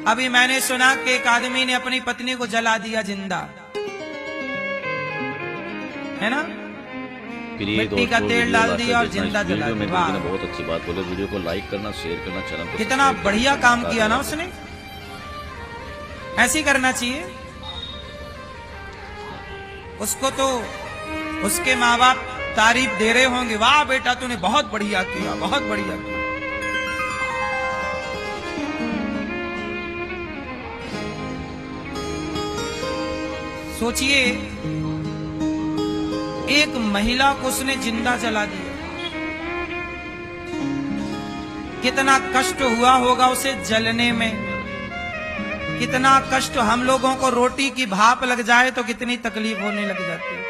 अभी मैंने सुना कि एक आदमी ने अपनी पत्नी को जला दिया जिंदा, है ना, मिट्टी का तेल डाल दिया और जिंदा जला दिया। बहुत अच्छी बात बोले। वीडियो को लाइक करना, शेयर करना, चैनल को कितना बढ़िया काम किया ना उसने। ऐसे ही करना चाहिए। उसको तो उसके माँ बाप तारीफ दे रहे होंगे, वाह बेटा तूने बहुत बढ़िया किया, बहुत बढ़िया किया। सोचिए, एक महिला को उसने जिंदा जला दिया, कितना कष्ट हुआ होगा उसे जलने में। कितना कष्ट, हम लोगों को रोटी की भाप लग जाए तो कितनी तकलीफ होने लग जाती है।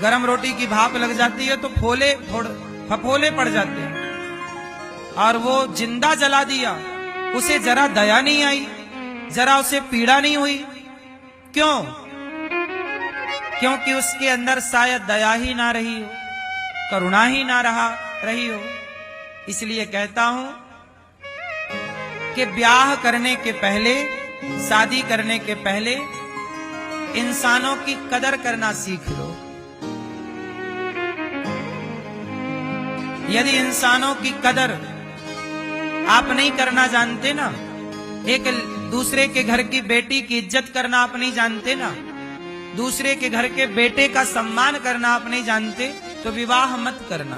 गरम रोटी की भाप लग जाती है तो फफोले पड़ जाते हैं। और वो जिंदा जला दिया, उसे जरा दया नहीं आई, जरा उसे पीड़ा नहीं हुई। क्यों? क्योंकि उसके अंदर शायद दया ही ना रही हो, करुणा ही ना रही हो। इसलिए कहता हूं कि ब्याह करने के पहले, शादी करने के पहले इंसानों की कदर करना सीख लो। यदि इंसानों की कदर आप नहीं करना जानते ना, एक दूसरे के घर की बेटी की इज्जत करना आप नहीं जानते ना, दूसरे के घर के बेटे का सम्मान करना आप नहीं जानते, तो विवाह मत करना।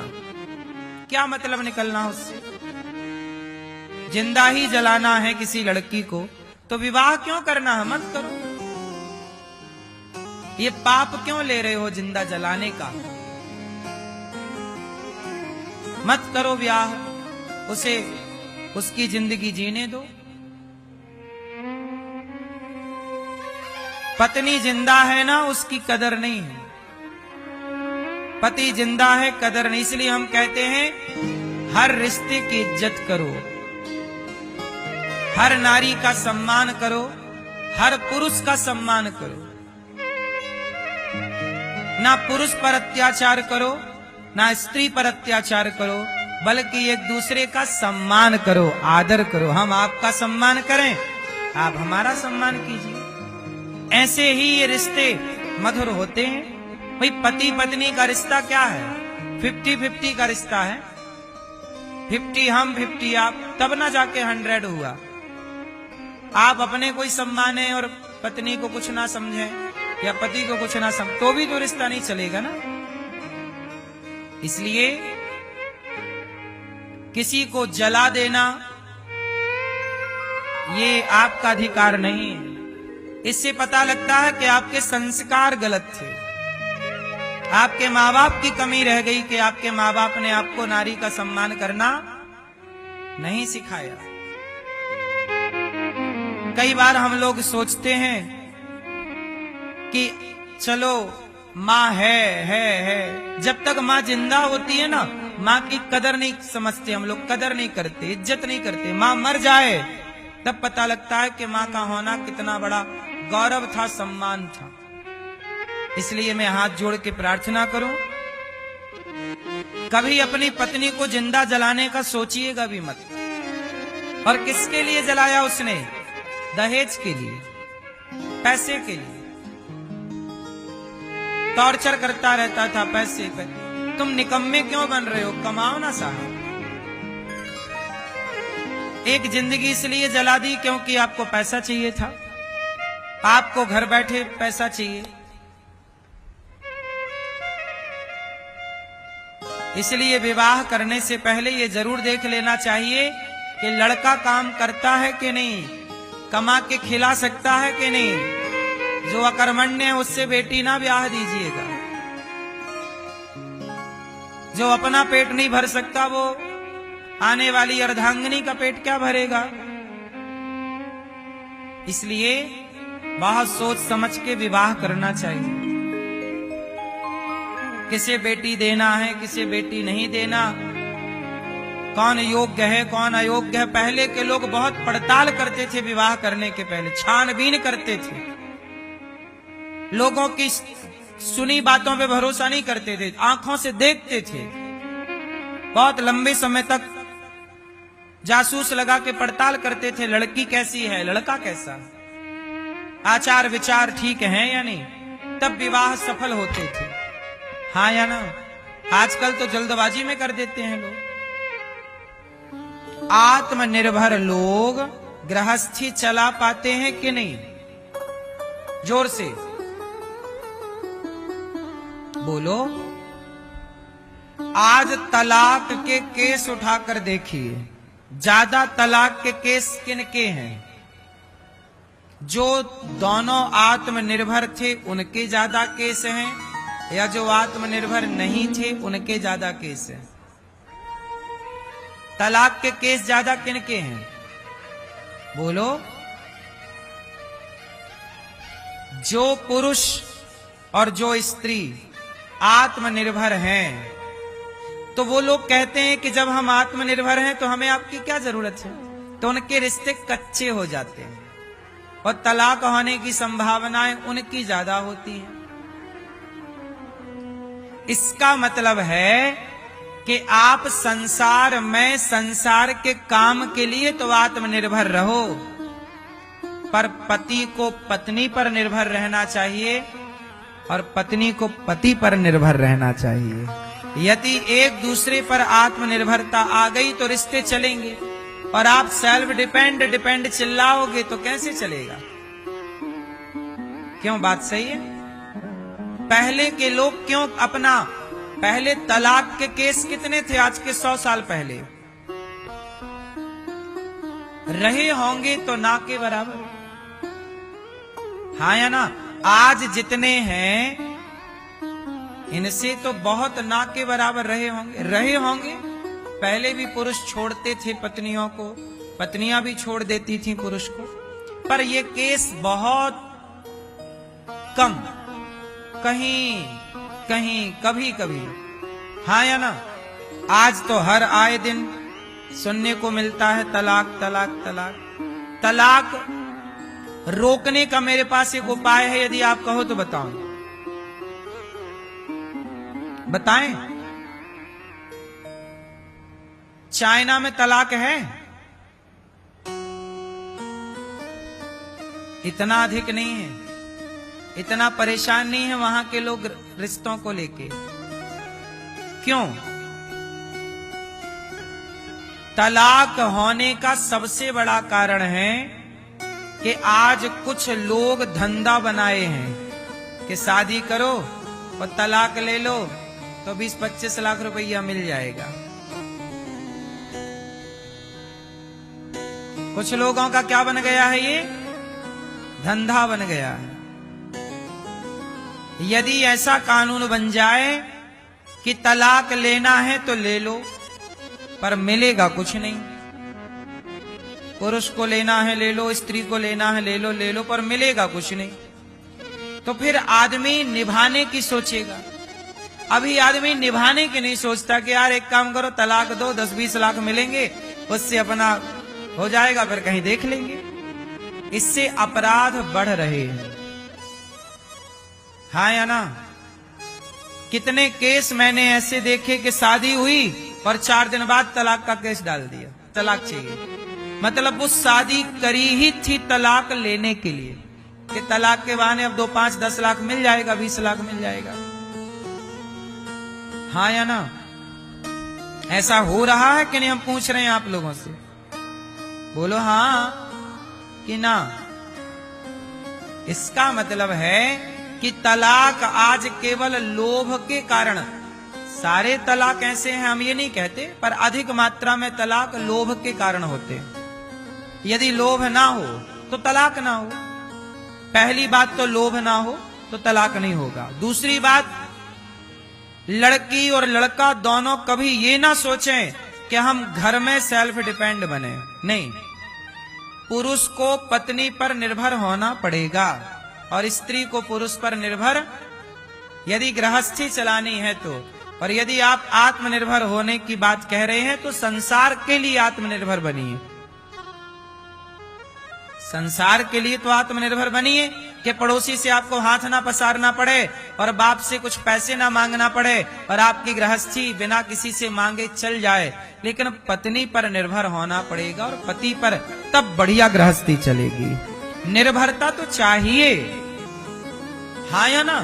क्या मतलब निकलना उससे? जिंदा ही जलाना है किसी लड़की को तो विवाह क्यों करना है? मत करो। ये पाप क्यों ले रहे हो जिंदा जलाने का? मत करो ब्याह, उसे उसकी जिंदगी जीने दो। पत्नी जिंदा है ना, उसकी कदर नहीं है। पति जिंदा है, कदर नहीं। इसलिए हम कहते हैं हर रिश्ते की इज्जत करो, हर नारी का सम्मान करो, हर पुरुष का सम्मान करो। ना पुरुष पर अत्याचार करो, ना स्त्री पर अत्याचार करो, बल्कि एक दूसरे का सम्मान करो, आदर करो। हम आपका सम्मान करें, आप हमारा सम्मान कीजिए। ऐसे ही ये रिश्ते मधुर होते हैं। भाई पति पत्नी का रिश्ता क्या है? 50-50 का रिश्ता है। 50 हम 50 आप, तब ना जाके 100 हुआ। आप अपने को ही सम्माने और पत्नी को कुछ ना समझें या पति को कुछ ना समझ, तो भी तो रिश्ता नहीं चलेगा ना। इसलिए किसी को जला देना ये आपका अधिकार नहीं है। इससे पता लगता है कि आपके संस्कार गलत थे, आपके माँ बाप की कमी रह गई कि आपके माँ बाप ने आपको नारी का सम्मान करना नहीं सिखाया। कई बार हम लोग सोचते हैं कि चलो माँ है, जब तक माँ जिंदा होती है ना, माँ की कदर नहीं समझते हम लोग, कदर नहीं करते, इज्जत नहीं करते। माँ मर जाए तब पता लगता है कि माँ का होना कितना बड़ा गौरव था, सम्मान था। इसलिए मैं हाथ जोड़ के प्रार्थना करूं, कभी अपनी पत्नी को जिंदा जलाने का सोचिएगा भी मत। और किसके लिए जलाया उसने? दहेज के लिए, पैसे के लिए। टॉर्चर करता रहता था पैसे पे। तुम निकम्मे क्यों बन रहे हो? कमाओ ना साहब। एक जिंदगी इसलिए जला दी क्योंकि आपको पैसा चाहिए था, आपको घर बैठे पैसा चाहिए। इसलिए विवाह करने से पहले ये जरूर देख लेना चाहिए कि लड़का काम करता है कि नहीं, कमा के खिला सकता है कि नहीं। जो अकर्मण्य है उससे बेटी ना ब्याह दीजिएगा। जो अपना पेट नहीं भर सकता वो आने वाली अर्धांगिनी का पेट क्या भरेगा? इसलिए बहुत सोच समझ के विवाह करना चाहिए। किसे बेटी देना है, किसे बेटी नहीं देना, कौन योग्य है, कौन अयोग्य है। पहले के लोग बहुत पड़ताल करते थे विवाह करने के पहले, छानबीन करते थे। लोगों की सुनी बातों पे भरोसा नहीं करते थे, आंखों से देखते थे। बहुत लंबे समय तक जासूस लगा के पड़ताल करते थे, लड़की कैसी है, लड़का कैसा, आचार विचार ठीक है या नहीं, तब विवाह सफल होते थे। हाँ या ना? आजकल तो जल्दबाजी में कर देते हैं लोग। आत्मनिर्भर लोग गृहस्थी चला पाते हैं कि नहीं? जोर से बोलो। आज तलाक के केस उठाकर देखिए, ज्यादा तलाक के केस किनके हैं? जो दोनों आत्मनिर्भर थे उनके ज्यादा केस हैं, या जो आत्मनिर्भर नहीं थे उनके ज्यादा केस हैं? तलाक के केस ज्यादा किनके हैं? बोलो। जो पुरुष और जो स्त्री आत्मनिर्भर हैं, तो वो लोग कहते हैं कि जब हम आत्मनिर्भर हैं तो हमें आपकी क्या जरूरत है, तो उनके रिश्ते कच्चे हो जाते हैं और तलाक होने की संभावनाएं उनकी ज्यादा होती हैं। इसका मतलब है कि आप संसार में संसार के काम के लिए तो आत्मनिर्भर रहो, पर पति को पत्नी पर निर्भर रहना चाहिए और पत्नी को पति पर निर्भर रहना चाहिए। यदि एक दूसरे पर आत्मनिर्भरता आ गई तो रिश्ते चलेंगे, और आप सेल्फ डिपेंड चिल्लाओगे तो कैसे चलेगा? क्यों? बात सही है। पहले के लोग क्यों अपना, पहले तलाक के केस कितने थे आज के 100 साल पहले? रहे होंगे तो ना के बराबर। हाँ या ना? आज जितने हैं इनसे तो बहुत ना के बराबर रहे होंगे। पहले भी पुरुष छोड़ते थे पत्नियों को, पत्नियां भी छोड़ देती थी पुरुष को, पर ये केस बहुत कम, कहीं कभी कभी। हाँ या ना? आज तो हर आए दिन सुनने को मिलता है तलाक तलाक तलाक। तलाक रोकने का मेरे पास एक उपाय है, यदि आप कहो तो बताओ। बताएं। चाइना में तलाक है? इतना अधिक नहीं है, इतना परेशान नहीं है वहां के लोग रिश्तों को लेके। क्यों? तलाक होने का सबसे बड़ा कारण है कि आज कुछ लोग धंधा बनाए हैं कि शादी करो और तलाक ले लो तो 20-25 लाख रुपया मिल जाएगा। कुछ लोगों का क्या बन गया है? ये धंधा बन गया है। यदि ऐसा कानून बन जाए कि तलाक लेना है तो ले लो, पर मिलेगा कुछ नहीं। पुरुष को लेना है ले लो, स्त्री को लेना है ले लो, पर मिलेगा कुछ नहीं। तो फिर आदमी निभाने की सोचेगा। अभी आदमी निभाने की नहीं सोचता कि यार एक काम करो तलाक दो, 10-20 लाख मिलेंगे, उससे अपना हो जाएगा, फिर कहीं देख लेंगे। इससे अपराध बढ़ रहे हैं। हाँ या ना? कितने केस मैंने ऐसे देखे कि शादी हुई और 4 दिन बाद तलाक का केस डाल दिया, तलाक चाहिए। मतलब वो शादी करी ही थी तलाक लेने के लिए कि तलाक के बहाने अब 2, 5, 10 लाख मिल जाएगा, 20 लाख मिल जाएगा। हाँ या ना? ऐसा हो रहा है कि नहीं? हम पूछ रहे हैं आप लोगों से, बोलो हाँ कि ना। इसका मतलब है कि तलाक आज केवल लोभ के कारण, सारे तलाक ऐसे हैं हम ये नहीं कहते, पर अधिक मात्रा में तलाक लोभ के कारण होते हैं। यदि लोभ ना हो तो तलाक ना हो। पहली बात तो लोभ ना हो तो तलाक नहीं होगा। दूसरी बात, लड़की और लड़का दोनों कभी ये ना सोचें कि हम घर में सेल्फ डिपेंड बने। नहीं, पुरुष को पत्नी पर निर्भर होना पड़ेगा और स्त्री को पुरुष पर निर्भर, यदि गृहस्थी चलानी है तो। और यदि आप आत्मनिर्भर होने की बात कह रहे हैं तो संसार के लिए आत्मनिर्भर बनिए। संसार के लिए तो आत्मनिर्भर बनिए कि पड़ोसी से आपको हाथ ना पसारना पड़े, और बाप से कुछ पैसे ना मांगना पड़े और आपकी गृहस्थी बिना किसी से मांगे चल जाए, लेकिन पत्नी पर निर्भर होना पड़ेगा और पति पर, तब बढ़िया गृहस्थी चलेगी। निर्भरता तो चाहिए, हाँ या ना।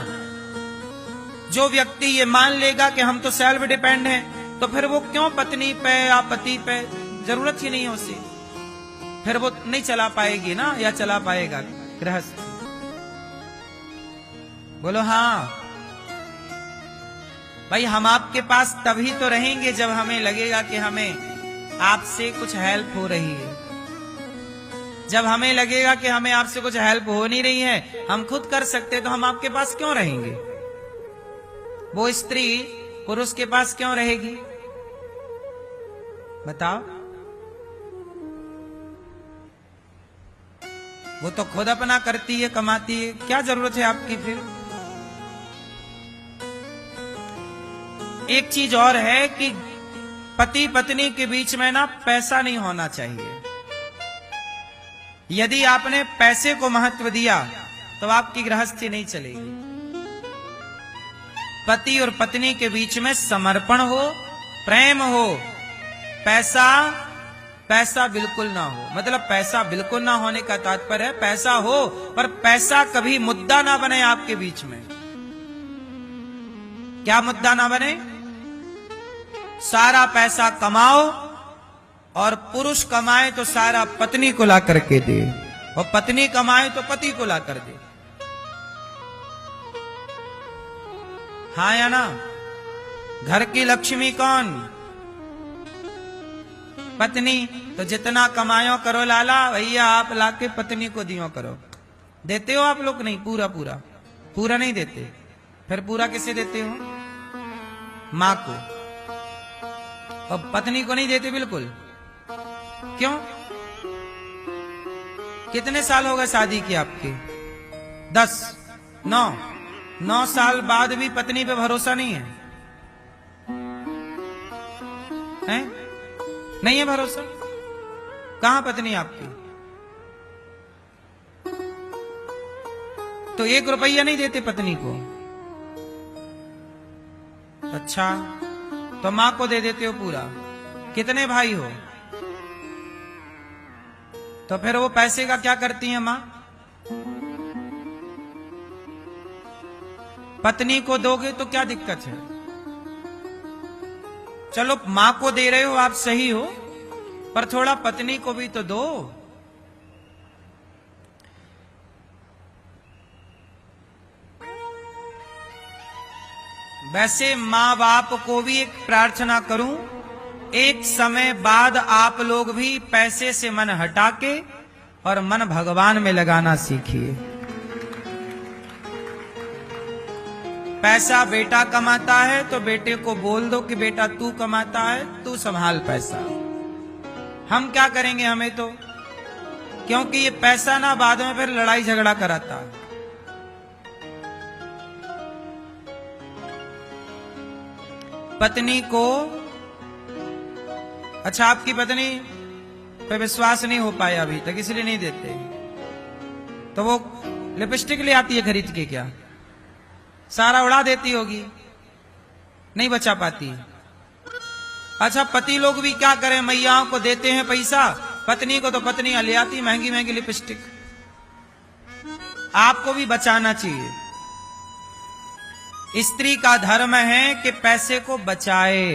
जो व्यक्ति ये मान लेगा कि हम तो सेल्फ डिपेंड हैं, तो फिर वो क्यों पत्नी पे या पति पे, जरूरत ही नहीं है उसे, फिर वो नहीं चला पाएगी ना, या चला पाएगा गृहस्थ? बोलो हाँ भाई, हम आपके पास तभी तो रहेंगे जब हमें लगेगा कि हमें आपसे कुछ हेल्प हो रही है। जब हमें लगेगा कि हमें आपसे कुछ हेल्प हो नहीं रही है, हम खुद कर सकते, तो हम आपके पास क्यों रहेंगे? वो स्त्री पुरुष के पास क्यों रहेगी? बताओ। वो तो खुद अपना करती है, कमाती है, क्या जरूरत है आपकी फिर? एक चीज और है कि पति पत्नी के बीच में ना पैसा नहीं होना चाहिए। यदि आपने पैसे को महत्व दिया तो आपकी गृहस्थी नहीं चलेगी। पति और पत्नी के बीच में समर्पण हो, प्रेम हो, पैसा बिल्कुल ना हो। मतलब पैसा बिल्कुल ना होने का तात्पर्य है पैसा हो पर पैसा कभी मुद्दा ना बने आपके बीच में। क्या मुद्दा ना बने? सारा पैसा कमाओ और पुरुष कमाए तो सारा पत्नी को ला करके दे, और पत्नी कमाए तो पति को ला कर दे। हाँ या ना? घर की लक्ष्मी कौन? पत्नी। तो जितना कमायो करो लाला, भैया आप लाके पत्नी को दियो करो। देते हो आप लोग? नहीं, पूरा नहीं देते। फिर पूरा किसे देते हो? माँ को। और पत्नी को नहीं देते बिल्कुल। क्यों? कितने साल हो गए शादी की आपकी? 10, 9 साल बाद भी पत्नी पे भरोसा नहीं है, हैं? नहीं है भरोसा? कहां पत्नी आपकी? तो 1 रुपया नहीं देते पत्नी को। अच्छा, तो मां को दे देते हो पूरा। कितने भाई हो? तो फिर वो पैसे का क्या करती है मां? पत्नी को दोगे तो क्या दिक्कत है? चलो मां को दे रहे हो आप, सही हो, पर थोड़ा पत्नी को भी तो दो। वैसे मां बाप को भी एक प्रार्थना करूं, एक समय बाद आप लोग भी पैसे से मन हटा के और मन भगवान में लगाना सीखिए। पैसा बेटा कमाता है तो बेटे को बोल दो कि बेटा तू कमाता है, तू संभाल पैसा। हम क्या करेंगे? हमें तो, क्योंकि ये पैसा ना बाद में फिर लड़ाई झगड़ा कराता है। पत्नी को, अच्छा आपकी पत्नी पे विश्वास नहीं हो पाया अभी तक, इसलिए नहीं देते, तो वो लिपस्टिक ले आती है खरीद के, क्या सारा उड़ा देती होगी, नहीं बचा पाती। अच्छा पति लोग भी क्या करें, मैयाओं को देते हैं पैसा, पत्नी को तो पत्नियां ले आती महंगी महंगी लिपस्टिक। आपको भी बचाना चाहिए। स्त्री का धर्म है कि पैसे को बचाए।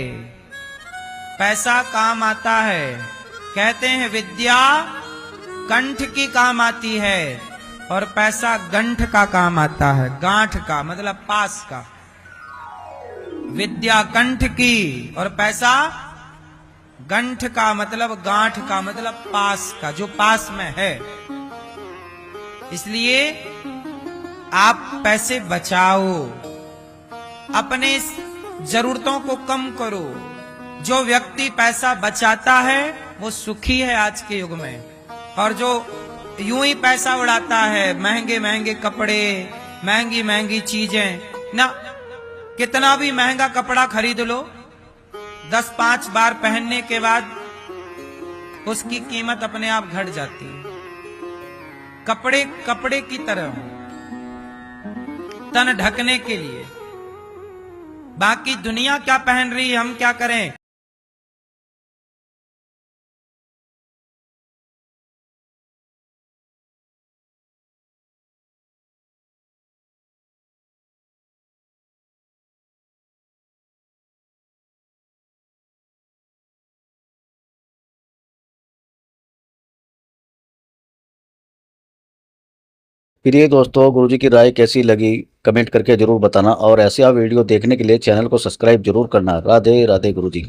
पैसा काम आता है, कहते हैं विद्या कंठ की काम आती है और पैसा गंठ का काम आता है। गांठ का मतलब पास का। विद्या कंठ की और पैसा गंठ का मतलब गांठ का मतलब पास का, जो पास में है। इसलिए आप पैसे बचाओ, अपने जरूरतों को कम करो। जो व्यक्ति पैसा बचाता है वो सुखी है आज के युग में, और जो यूं ही पैसा उड़ाता है, महंगे महंगे कपड़े, महंगी महंगी चीजें ना, कितना भी महंगा कपड़ा खरीद लो, 10-5 बार पहनने के बाद उसकी कीमत अपने आप घट जाती है। कपड़े कपड़े की तरह हो। तन ढकने के लिए। बाकी दुनिया क्या पहन रही है, हम क्या करें। प्रिय दोस्तों, गुरुजी की राय कैसी लगी कमेंट करके जरूर बताना और ऐसे आप वीडियो देखने के लिए चैनल को सब्सक्राइब जरूर करना। राधे राधे गुरुजी।